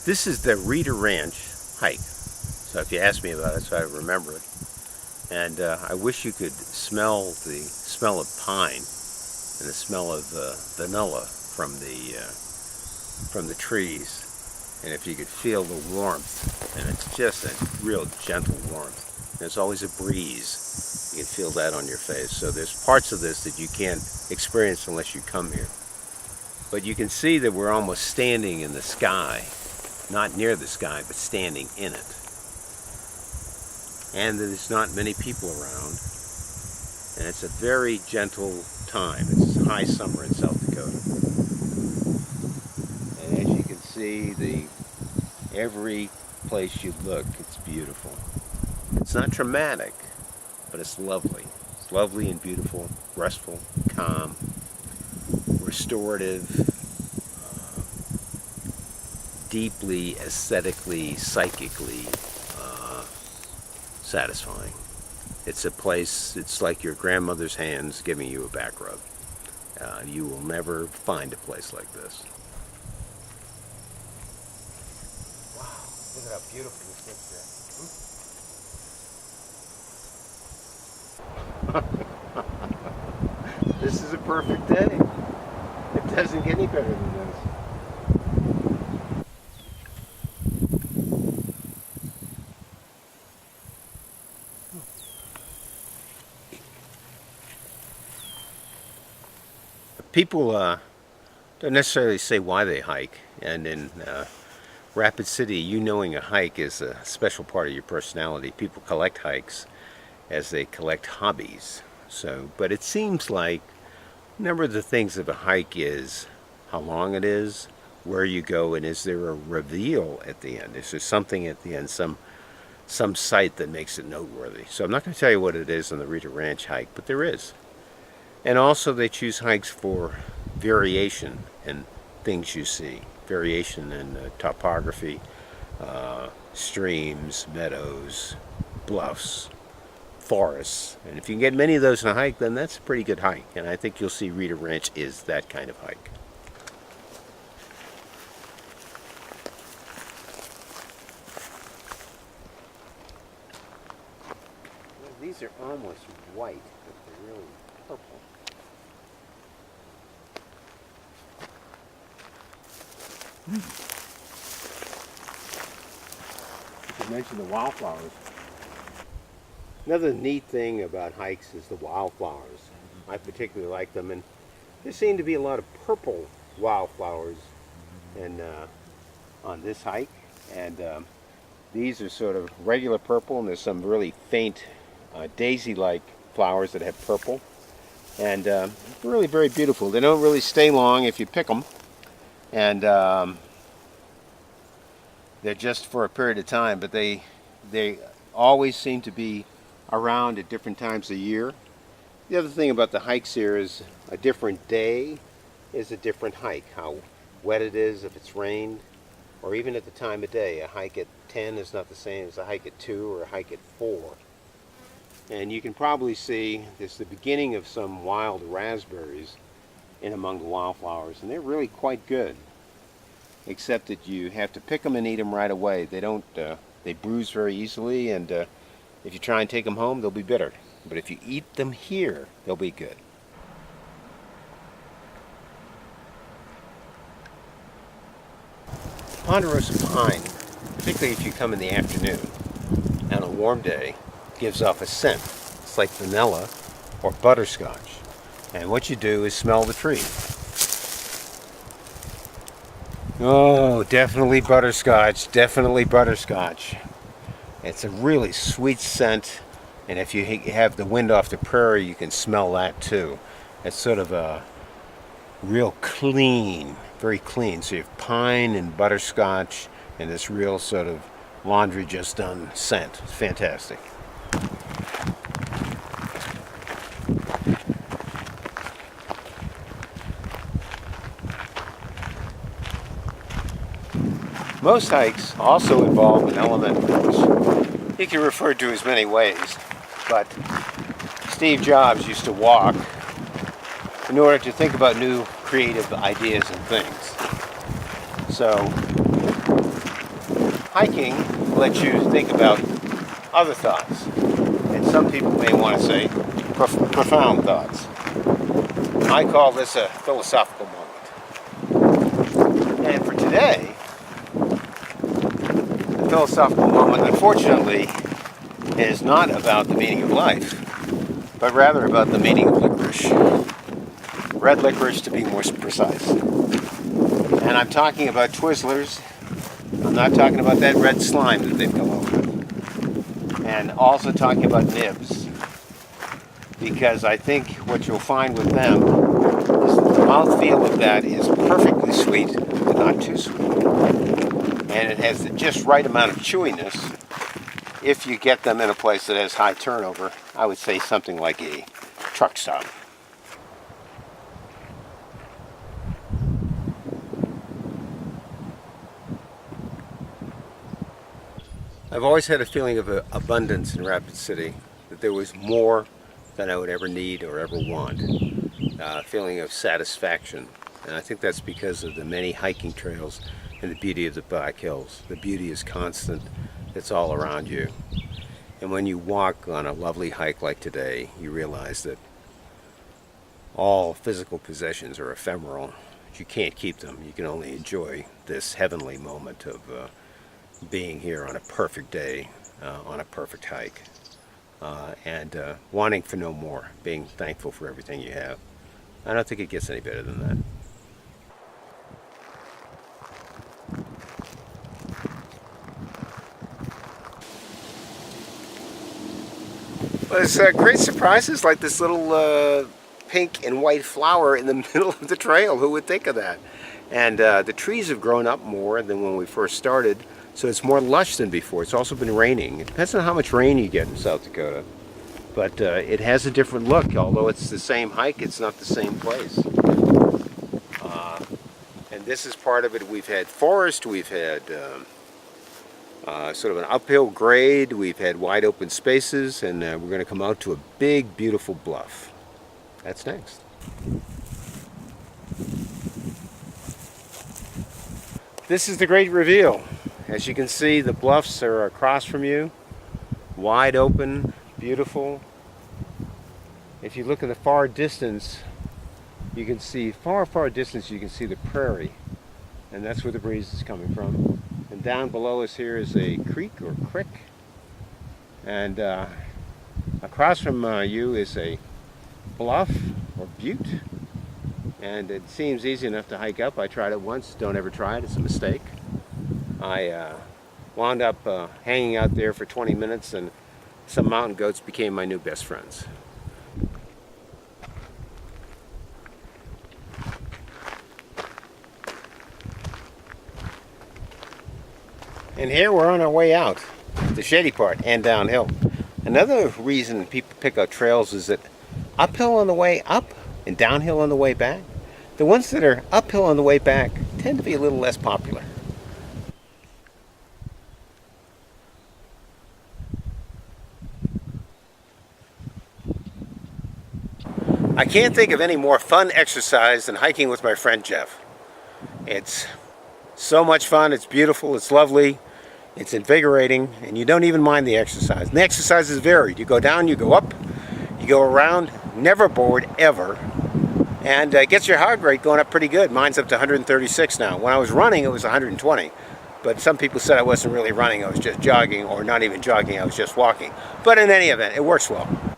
This is the Rita Ranch hike. So if you ask me about it, so I remember it. And I wish you could smell the smell of pine and the smell of vanilla from the trees. And if you could feel the warmth, and it's just a real gentle warmth. There's always a breeze. You can feel that on your face. So there's parts of this that you can't experience unless you come here. But you can see that we're almost standing in the sky. Not near the sky, but standing in it. And there's not many people around. And it's a very gentle time. It's high summer in South Dakota. And as you can see, every place you look, it's beautiful. It's not dramatic, but it's lovely. It's lovely and beautiful, restful, calm, restorative, deeply aesthetically, psychically satisfying. It's a place, it's like your grandmother's hands giving you a back rub. You will never find a place like this. Wow, look at how beautiful this looks there. This is a perfect day. It doesn't get any better than this. People don't necessarily say why they hike, and in Rapid City, you knowing a hike is a special part of your personality. People collect hikes as they collect hobbies. So, but it seems like a number of the things of a hike is how long it is, where you go, and is there a reveal at the end? Is there something at the end, some sight that makes it noteworthy? So I'm not going to tell you what it is on the Rita Ranch hike, but there is. And also they choose hikes for variation in things you see. Variation in topography, streams, meadows, bluffs, forests. And if you can get many of those in a hike, then that's a pretty good hike. And I think you'll see Rita Ranch is that kind of hike. These are almost white, but they're really purple. You should mention the wildflowers. Another neat thing about hikes is the wildflowers. I particularly like them, and there seem to be a lot of purple wildflowers on this hike. And these are sort of regular purple, and there's some really faint daisy-like flowers that have purple. And really very beautiful. They don't really stay long if you pick them. And they're just for a period of time, but they always seem to be around at different times of year. The other thing about the hikes here is a different day is a different hike. How wet it is, if it's rained, or even at the time of day. A hike at 10 is not the same as a hike at 2 or a hike at 4. And you can probably see this the beginning of some wild raspberries in among the wildflowers, and they're really quite good, except that you have to pick them and eat them right away. They don't they bruise very easily, and if you try and take them home, they'll be bitter. But if you eat them here, they'll be good. Ponderosa pine, particularly if you come in the afternoon on a warm day, gives off a scent. It's like vanilla or butterscotch. And what you do is smell the tree. Oh, definitely butterscotch, definitely butterscotch. It's a really sweet scent, and if you have the wind off the prairie, you can smell that too. It's sort of a real clean, very clean. So you have pine and butterscotch and this real sort of laundry just done scent. It's fantastic. Most hikes also involve an element which you can refer to as many ways, but Steve Jobs used to walk in order to think about new creative ideas and things. So hiking lets you think about other thoughts. And some people may want to say profound thoughts. I call this a philosophical moment. And for today, the philosophical moment, unfortunately, is not about the meaning of life, but rather about the meaning of licorice. Red licorice, to be more precise. And I'm talking about Twizzlers. I'm not talking about that red slime that they've come over with. And also talking about nibs. Because I think what you'll find with them is that the mouthfeel of that is perfectly sweet, but not too sweet. And it has the just right amount of chewiness. If you get them in a place that has high turnover, I would say something like a truck stop. I've always had a feeling of abundance in Rapid City, that there was more than I would ever need or ever want. A feeling of satisfaction. And I think that's because of the many hiking trails and the beauty of the Black Hills. The beauty is constant. It's all around you. And when you walk on a lovely hike like today, you realize that all physical possessions are ephemeral. You can't keep them. You can only enjoy this heavenly moment of being here on a perfect day, on a perfect hike. And wanting for no more, being thankful for everything you have. I don't think it gets any better than that. Well, there's great surprises like this little pink and white flower in the middle of the trail. Who would think of that? And the trees have grown up more than when we first started, so it's more lush than before. It's also been raining. It depends on how much rain you get in South Dakota. But it has a different look. Although it's the same hike, it's not the same place. And this is part of it. We've had forest, we've had sort of an uphill grade, we've had wide open spaces, and we're going to come out to a big, beautiful bluff. That's next. This is the great reveal. As you can see, the bluffs are across from you, wide open, beautiful. If you look in the far distance, you can see, far distance, you can see the prairie. And that's where the breeze is coming from. And down below us here is a creek or crick. And across from you is a bluff or butte. And it seems easy enough to hike up. I tried it once. Don't ever try it. It's a mistake. I wound up hanging out there for 20 minutes, and some mountain goats became my new best friends. And here we're on our way out, the shady part, and downhill. Another reason people pick out trails is that uphill on the way up and downhill on the way back, the ones that are uphill on the way back tend to be a little less popular. I can't think of any more fun exercise than hiking with my friend Jeff. It's so much fun, it's beautiful, it's lovely, it's invigorating, and you don't even mind the exercise. And the exercise is varied. You go down, you go up, you go around, never bored, ever. And it gets your heart rate going up pretty good. Mine's up to 136 now. When I was running, it was 120. But some people said I wasn't really running, I was just jogging, or not even jogging, I was just walking. But in any event, it works well.